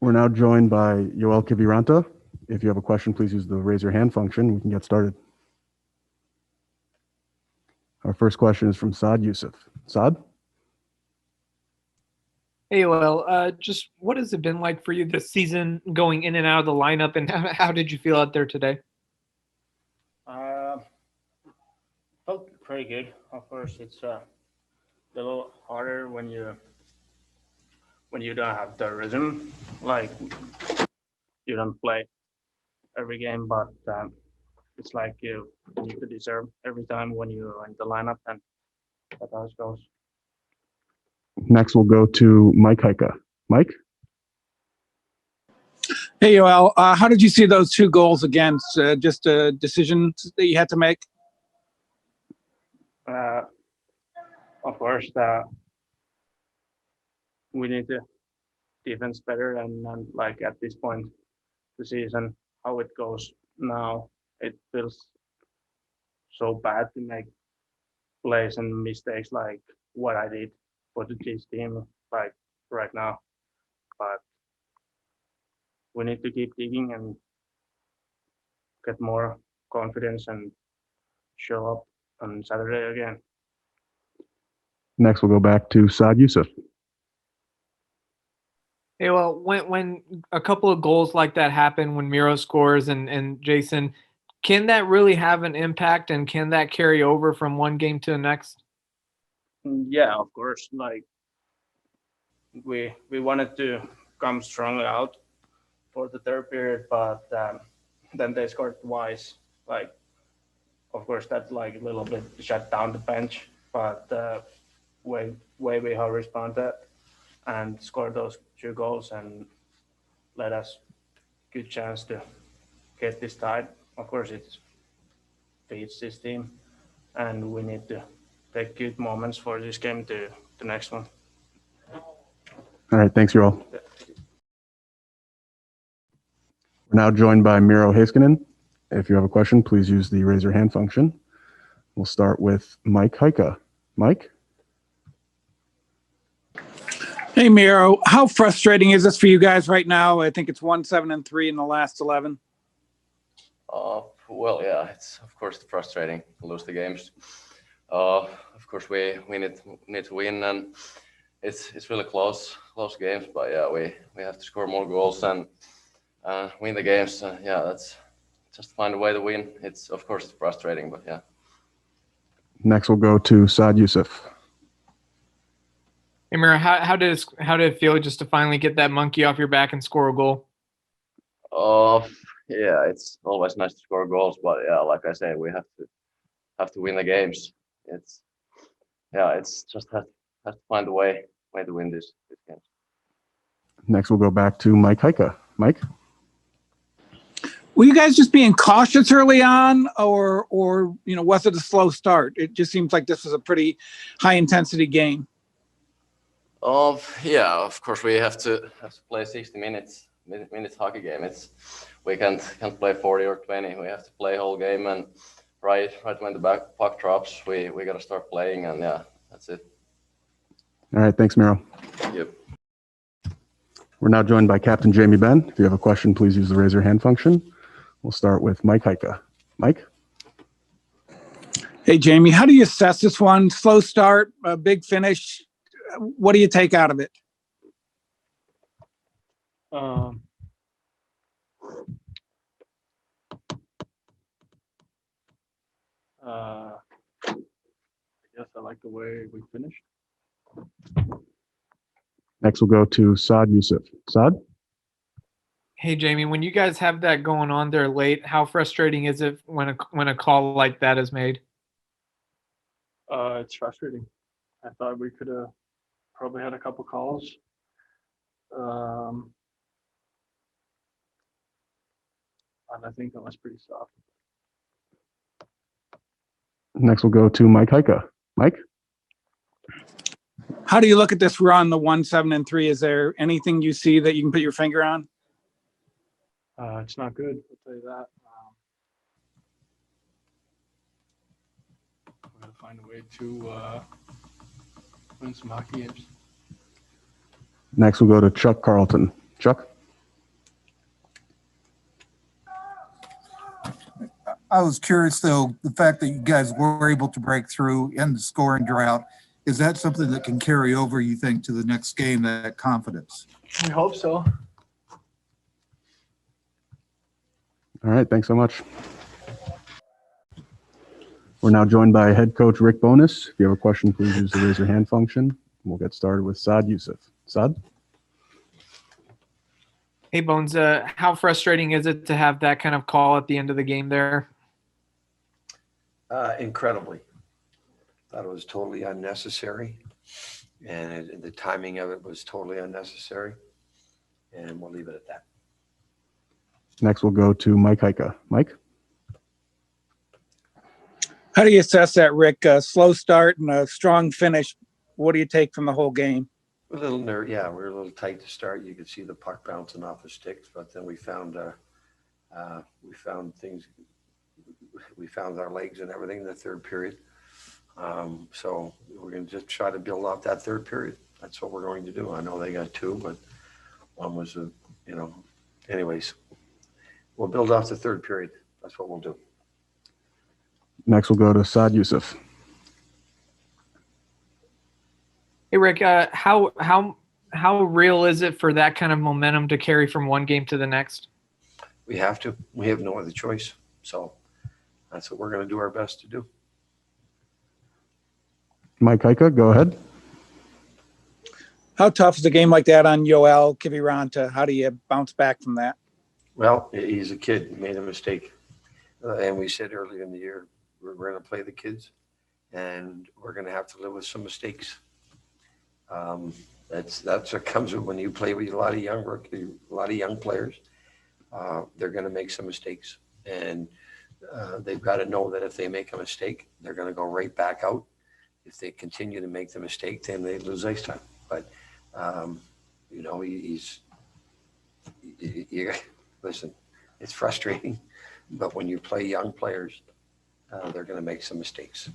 We're now joined by Yoel Kiviranta. If you have a question, please use the raise your hand function. We can get started. Our first question is from Saad Youssef. Saad? Hey, well, just what has it been like for you this season, going in and out of the lineup, and how did you feel out there today? Felt pretty good. Of course, it's a little harder when you don't have the rhythm. Like you don't play every game, but it's like you need to deserve every time when you're in the lineup, and that's how it goes. Next, we'll go to Mike Heika. Mike? Hey, Yoel, how did you see those two goals against? Just a decision that you had to make? Of course, we need to defense better, and like at this point the season, how it goes now, it feels so bad to make plays and mistakes like what I did for the Chiefs team like right now. But we need to keep digging and get more confidence and show up on Saturday again. Next, we'll go back to Saad Youssef. Hey, well, when a couple of goals like that happen, when Miro scores and Jason, can that really have an impact, and can that carry over from one game to the next? Yeah, of course. Like we wanted to come strongly out for the third period, but then they scored twice. Like, of course, that like a little bit shut down the bench, but way we have responded and scored those two goals and let us good chance to get this tied. Of course, it feeds this team, and we need to take good moments for this game to the next one. All right, thanks, Yoel. We're now joined by Miro Heiskanen. If you have a question, please use the raise your hand function. We'll start with Mike Heika. Mike? Hey, Miro, how frustrating is this for you guys right now? I think it's 1-7-3 in the last 11. Well, yeah, it's of course frustrating to lose the games. Of course, we need to win, and it's really close games. But yeah, we have to score more goals and win the games. Yeah, that's just find a way to win. It's of course it's frustrating, but yeah. Next, we'll go to Saad Youssef. Hey, Miro, how did it feel just to finally get that monkey off your back and score a goal? Yeah, it's always nice to score goals, but yeah, like I said, we have to win the games. It's just have to find a way to win this game. Next, we'll go back to Mike Heika. Mike? Were you guys just being cautious early on, or was it a slow start? It just seems like this was a pretty high intensity game. Yeah, of course we have to play 60 minutes hockey game. We can't play 40 or 20. We have to play whole game, and right when the puck drops, we got to start playing, and yeah, that's it. All right, thanks, Miro. Yep. We're now joined by Captain Jamie Benn. If you have a question, please use the raise your hand function. We'll start with Mike Heika. Mike? Hey, Jamie, how do you assess this one? Slow start, a big finish. What do you take out of it? I guess I like the way we finished. Next, we'll go to Saad Youssef. Saad? Hey, Jamie, when you guys have that going on there late, how frustrating is it when a call like that is made? It's frustrating. I thought we could have probably had a couple calls. And I think that was pretty soft. Next, we'll go to Mike Heika. Mike? How do you look at this run, the 1-7-3? Is there anything you see that you can put your finger on? It's not good, I'll tell you that. We're going to find a way to win some hockey games. Next, we'll go to Chuck Carlton. Chuck? I was curious though, the fact that you guys were able to break through in the scoring drought, is that something that can carry over, you think, to the next game, that confidence? We hope so. All right, thanks so much. We're now joined by head coach Rick Bowness. If you have a question, please use the raise your hand function. We'll get started with Saad Youssef. Saad? Hey, Bones, how frustrating is it to have that kind of call at the end of the game there? Incredibly. Thought it was totally unnecessary, and the timing of it was totally unnecessary, and we'll leave it at that. Next, we'll go to Mike Heika. Mike? How do you assess that, Rick? A slow start and a strong finish. What do you take from the whole game? A little yeah, we were a little tight to start. You could see the puck bouncing off the sticks, but then we found things. We found our legs and everything in the third period. So we're going to just try to build off that third period. That's what we're going to do. I know they got two, but one was anyways, we'll build off the third period. That's what we'll do. Next, we'll go to Saad Youssef. Hey, Rick, how real is it for that kind of momentum to carry from one game to the next? We have to. We have no other choice. So that's what we're going to do our best to do. Mike Heika, go ahead. How tough is a game like that on Yoel Kiviranta? How do you bounce back from that? Well, he's a kid. He made a mistake. And we said earlier in the year, we're going to play the kids, and we're going to have to live with some mistakes. That's what comes with when you play with a lot of young players. They're going to make some mistakes, and they've got to know that if they make a mistake, they're going to go right back out. If they continue to make the mistake, then they lose ice time. But listen, it's frustrating, but when you play young players, they're going to make some mistakes.